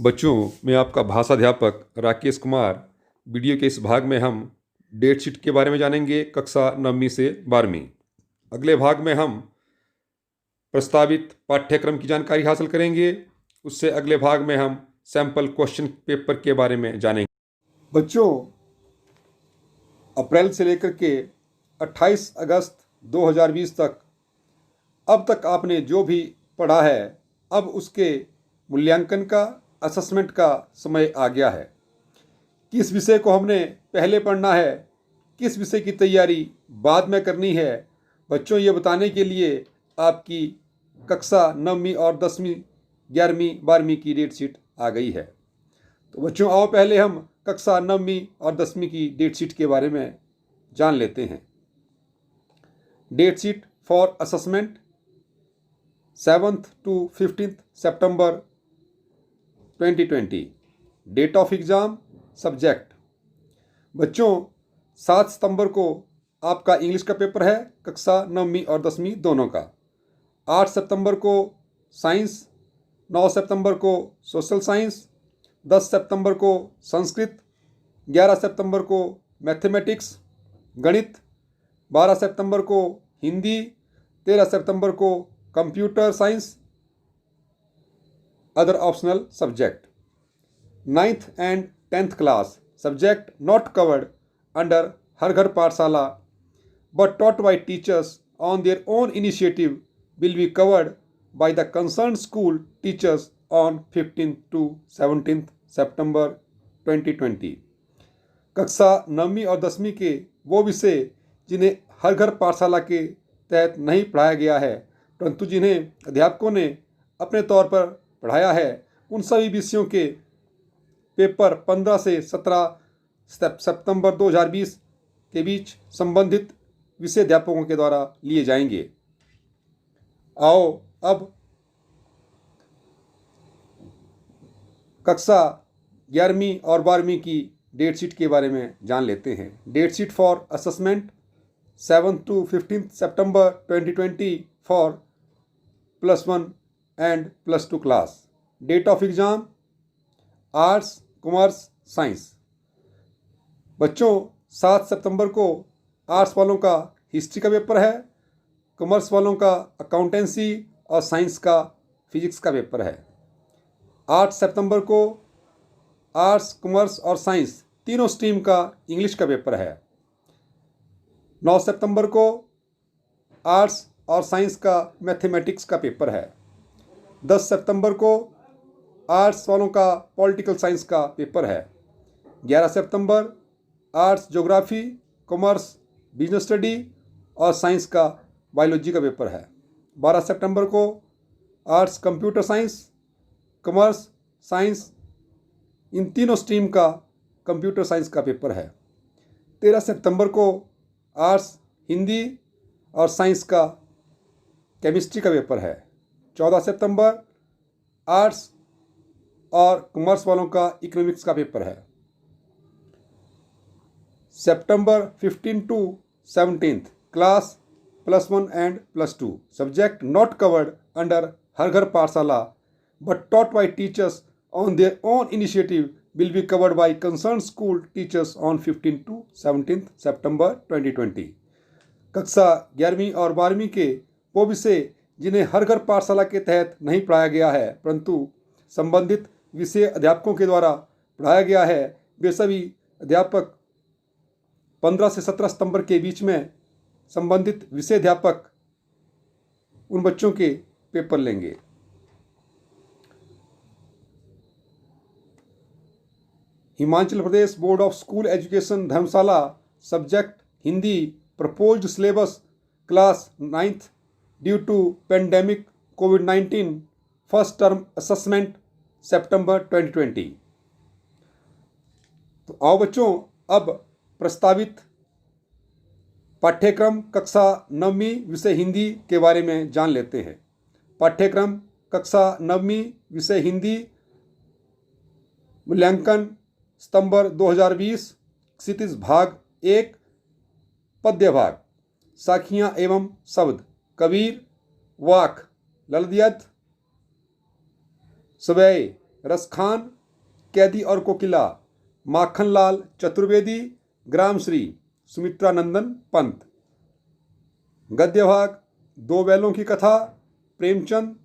बच्चों, मैं आपका भाषा अध्यापक राकेश कुमार। वीडियो के इस भाग में हम डेट शीट के बारे में जानेंगे, कक्षा 9वीं से 12वीं। अगले भाग में हम प्रस्तावित पाठ्यक्रम की जानकारी हासिल करेंगे। उससे अगले भाग में हम सैंपल क्वेश्चन पेपर के बारे में जानेंगे। बच्चों, अप्रैल से लेकर के 28 अगस्त 2020 तक अब तक आपने जो भी पढ़ा है, अब उसके मूल्यांकन का, असेसमेंट का समय आ गया है। किस विषय को हमने पहले पढ़ना है, किस विषय की तैयारी बाद में करनी है, बच्चों ये बताने के लिए आपकी कक्षा 9वीं और 10वीं 11वीं 12वीं की डेट शीट आ गई है। तो बच्चों आओ पहले हम कक्षा 9वीं और 10वीं की डेट शीट के बारे में जान लेते हैं। Date sheet for assessment 7th to 15th September 2020। Date of exam, subject. बच्चों 7 सितंबर को आपका इंग्लिश का पेपर है, कक्षा 9वीं और 10वीं दोनों का। 8 सितंबर को साइंस, 9 सितंबर को सोशल साइंस, 10 सितंबर को संस्कृत, 11 सितंबर को मैथमेटिक्स गणित, 12 सितंबर को हिंदी, 13 सितंबर को computer science, other optional subject. 9th and 10th class subject not covered under her घर पाठशाला but taught by teachers on their own initiative will be covered by the concerned school teachers on 15th to 17th September 2020। कक्षा 9वीं और 10वीं के वो विषय जिन्हें हर घर पाठशाला के तहत नहीं पढ़ाया गया है, परंतु जिन्हें अध्यापकों ने अपने तौर पर पढ़ाया है, उन सभी विषयों के पेपर 15 से 17 सितंबर 2020 के बीच संबंधित विषय अध्यापकों के द्वारा लिए जाएंगे। आओ अब कक्षा 11वीं और 12वीं की डेट शीट के बारे में जान लेते हैं। Date sheet for assessment 7th to 15th September 2020 for +1 and +2 class. Date of exam arts, commerce, science. बच्चों 7 सितंबर को आर्ट्स वालों का हिस्ट्री का पेपर है, कॉमर्स वालों का अकाउंटेंसी और साइंस का फिजिक्स का पेपर है। 8 सितंबर को आर्ट्स, कॉमर्स और साइंस तीनों स्ट्रीम का इंग्लिश का पेपर है। 9 सितंबर को आर्ट्स और साइंस का मैथमेटिक्स का पेपर है। 10 सितंबर को आर्ट्स वालों का पॉलिटिकल साइंस का पेपर है। 11 सितंबर arts geography, commerce business study और साइंस का बायोलॉजी का पेपर है। 12 सितंबर को arts computer science, commerce science इन तीनों स्ट्रीम का कंप्यूटर साइंस का पेपर है। 13 सितंबर को आर्ट्स हिंदी और साइंस का केमिस्ट्री का पेपर है। 14 सितंबर आर्ट्स और कॉमर्स वालों का इकोनॉमिक्स का पेपर है। सितंबर 15 to 17th class +1 and +2 subject not covered under her घर पाठशाला but taught by teachers on their own initiative will be covered by concerned school teachers on 15 to 17th September 2020। कक्षा 11वीं और 12वीं के वो विषय जिन्हें हर घर पाठशाला के तहत नहीं पढ़ाया गया है, परंतु संबंधित विषय अध्यापकों के द्वारा पढ़ाया गया है, वे सभी अध्यापक 15 से 17 सितंबर के बीच में संबंधित विषय अध्यापक उन बच्चों के पेपर लेंगे। Himachal Pradesh board of school education Dharamshala subject Hindi proposed syllabus class 9th due to pandemic COVID first term assessment September 2020। तो आओ बच्चों अब प्रस्तावित पाठ्यक्रम कक्षा 9वीं विषय हिंदी के बारे में जान लेते हैं। पाठ्यक्रम कक्षा 9वीं विषय हिंदी मूल्यांकन सितंबर 2020। क्षितिज भाग 1, पद्य भाग, साखियाँ एवं शब्द, कबीर, वाक, ललदियत, सवै, रसखान, कैदी और कोकिला, माखनलाल चतुर्वेदी, ग्रामश्री, सुमित्रानंदन पंत। गद्य भाग, दो बैलों की कथा, प्रेमचंद,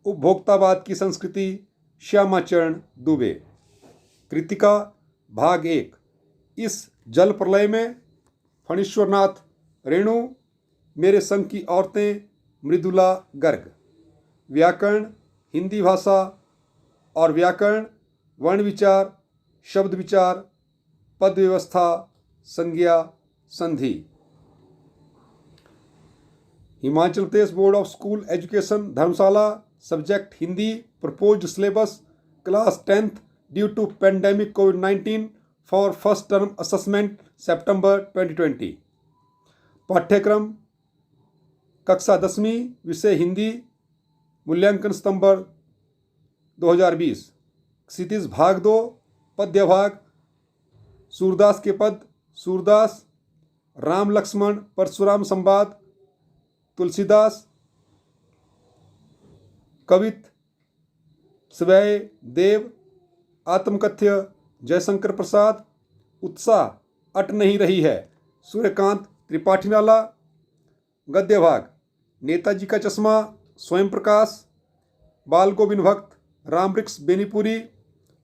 उपभोक्तावाद की संस्कृति, श्यामाचरण दुबे। कृतिका भाग 1, इस जल प्रलय में, फणीश्वरनाथ रेणु, मेरे संग की औरतें, मृदुला गर्ग। व्याकरण, हिंदी भाषा और व्याकरण, वर्ण विचार, शब्द विचार, पद व्यवस्था, संज्ञा, संधि। Himachal Pradesh board of school education Dharamshala, subject Hindi, proposed syllabus class 10th due to pandemic COVID for first term assessment September 2020। पाठ्यक्रम कक्षा 10वीं, विषय हिंदी, मूल्यांकन सितंबर 2020। क्षितिज भाग 2, पद्य भाग, सूरदास के पद, सूरदास, राम लक्ष्मण परशुराम संवाद, तुलसीदास, कवित स्वय देव, आत्मकथ्य जयशंकर प्रसाद, उत्साह अट नहीं रही है, सूर्यकांत त्रिपाठी नाला। गद्य भाग, नेताजी का चश्मा, स्वयं प्रकाश, बाल गोविंद भक्त, रामवृक्ष बेनीपुरी,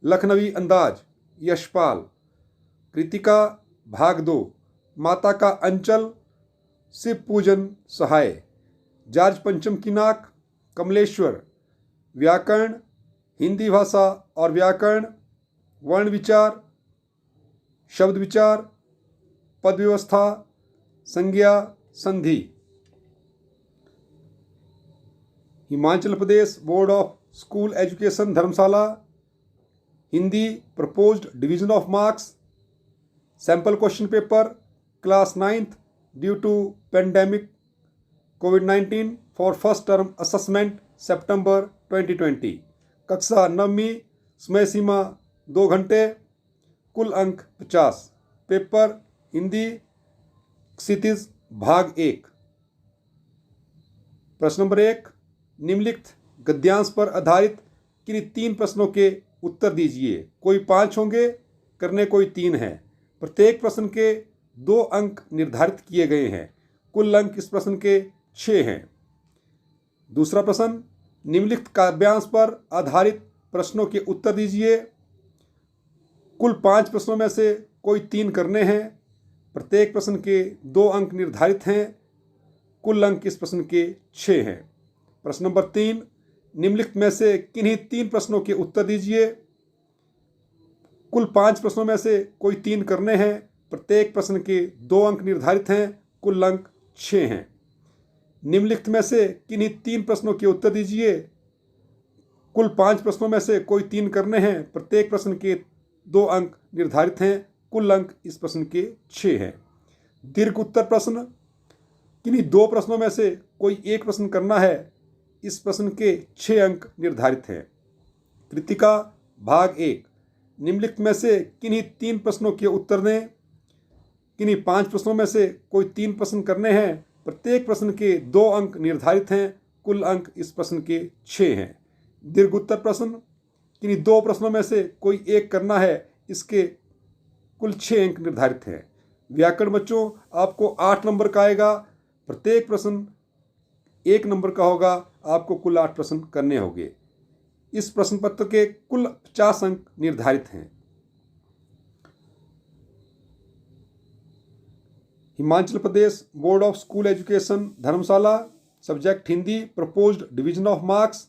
लखनवी अंदाज, यशपाल। कृतिका भाग 2, माता का अंचल, शिव पूजन सहाय, जार्ज पंचम की नाक, कमलेश्वर। व्याकरण, हिंदी भाषा और व्याकरण, वर्ण विचार, शब्द विचार, पद व्यवस्था, संज्ञा, संधि। Himachal Pradesh board of school education Dharamshala, Hindi, proposed division of marks, sample question paper class 9th due to pandemic COVID for first term assessment September 2020। कक्षा 9वीं, समय सीमा 2 घंटे, कुल अंक 50। पेपर हिंदी, क्षितिज भाग 1। प्रश्न नंबर 1, निम्नलिखित गद्यांश पर आधारित किन्हीं 3 प्रश्नों के उत्तर दीजिए। कोई 5 होंगे, करने कोई 3 हैं। प्रत्येक प्रश्न के 2 अंक निर्धारित किए गए हैं। कुल अंक इस प्रश्न के 6 हैं। दूसरा प्रश्न, निम्नलिखित काव्यांश पर आधारित प्रश्नों के उत्तर दीजिए। कुल 5 प्रश्नों में से कोई 3 करने हैं। प्रत्येक प्रश्न के 2 अंक निर्धारित हैं। कुल अंक इस प्रश्न के 6 हैं। प्रश्न नंबर 3, निम्नलिखित में से किन्हीं 3 प्रश्नों के उत्तर दीजिए। कुल 5 प्रश्नों में से कोई 3 करने हैं। प्रत्येक प्रश्न के 2 अंक निर्धारित हैं। कुल अंक 6 हैं। निम्नलिखित में से किन्हीं 3 प्रश्नों के उत्तर दीजिए। कुल 5 प्रश्नों में से कोई 3 करने हैं। प्रत्येक प्रश्न के 2 अंक निर्धारित हैं। कुल अंक इस प्रश्न के 6 हैं। दीर्घ उत्तर प्रश्न, किन्हीं 2 प्रश्नों में से कोई 1 प्रश्न करना है। इस प्रश्न के 6 अंक निर्धारित हैं। कृतिका भाग 1, निम्नलिखित में से किन्हीं 3 प्रश्नों के उत्तर दें। किन्हीं 5 प्रश्नों में से कोई 3 प्रश्न करने हैं। प्रत्येक प्रश्न के 2 अंक निर्धारित हैं। कुल अंक इस प्रश्न के 6 हैं। दीर्घ उत्तर प्रश्न, किन्हीं 2 प्रश्नों में से कोई 1 करना है। इसके कुल 6 अंक निर्धारित हैं। व्याकरण बच्चों आपको 8 नंबर का आएगा। प्रत्येक प्रश्न 1 नंबर का होगा। आपको कुल 8 प्रश्न करने होंगे। इस प्रश्न पत्र के कुल 50 अंक निर्धारित हैं। Himachal Pradesh board of school education Dharamshala, subject Hindi, proposed division of marks,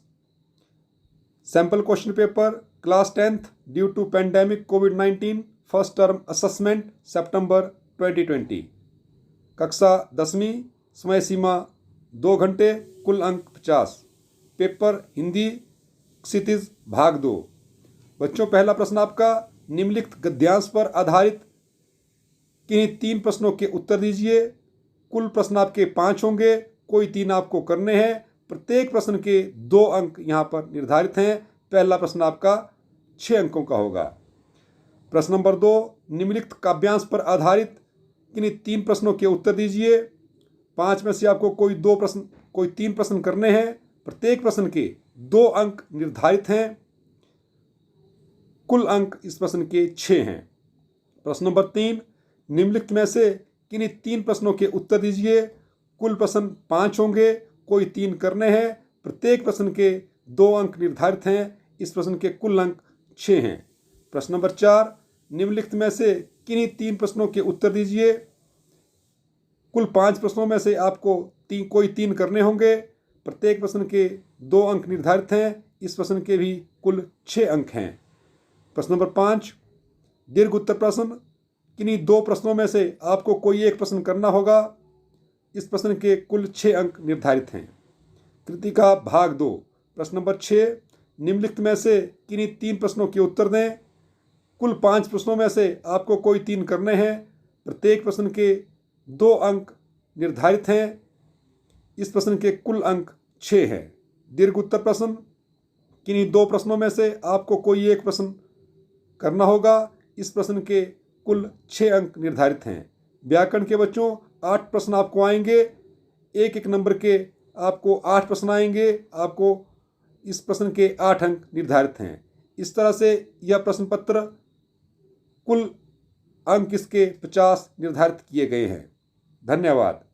sample question paper class 10th due to pandemic COVID first term assessment September 2020। कक्षा 10वीं, समय सीमा 2 घंटे, कुल अंक 50। पेपर हिंदी, क्षितिज भाग 2। बच्चों पहला प्रश्न आपका, निम्नलिखित गद्यांश पर आधारित किन्हीं 3 प्रश्नों के उत्तर दीजिए। कुल प्रश्न आपके 5 होंगे। कोई 3 आपको करने हैं। प्रत्येक प्रश्न के 2 अंक यहाँ पर निर्धारित हैं। पहला प्रश्न आपका 6 अंकों का होगा। प्रश्न नंबर 2, निम्नलिखित काव्यांश पर आधारित किन्हीं 3 प्रश्नों के उत्तर दीजिए। 5 में से आपको कोई 3 प्रश्न करने हैं। प्रत्येक प्रश्न के 2 अंक निर्धारित हैं। कुल अंक इस प्रश्न के 6 हैं। प्रश्न नंबर 3, निम्नलिखित में से किन्हीं 3 प्रश्नों के उत्तर दीजिए। कुल प्रश्न 5 होंगे, कोई 3 करने हैं। प्रत्येक प्रश्न के 2 अंक निर्धारित हैं। इस प्रश्न के कुल अंक 6 हैं। प्रश्न नंबर 4, निम्नलिखित में से किन्हीं 3 प्रश्नों के उत्तर दीजिए। कुल 5 प्रश्नों में से आपको कोई 3 करने होंगे। प्रत्येक प्रश्न के 2 अंक निर्धारित हैं। इस प्रश्न के भी कुल 6 अंक हैं। प्रश्न नंबर 5, दीर्घ उत्तर प्रश्न, किन्हीं 2 प्रश्नों में से आपको कोई एक प्रश्न करना होगा। इस प्रश्न के कुल 6 अंक निर्धारित हैं। कृतिका भाग 2, प्रश्न नंबर 6, निम्नलिखित में से किन्हीं 3 प्रश्नों के उत्तर दें। कुल 5 प्रश्नों में से आपको कोई 3 करने हैं। प्रत्येक प्रश्न के 2 अंक निर्धारित हैं। इस प्रश्न के कुल अंक 6 हैं। दीर्घ उत्तर प्रश्न, किन्हीं 2 प्रश्नों में से आपको कोई एक प्रश्न करना होगा। इस प्रश्न के कुल 6 अंक निर्धारित हैं। व्याकरण के बच्चों 8 प्रश्न आपको आएंगे। एक नंबर के आपको 8 प्रश्न आएंगे। आपको इस प्रश्न के 8 अंक निर्धारित हैं। इस तरह से यह प्रश्न पत्र कुल अंक इसके 50 निर्धारित किए गए हैं। धन्यवाद।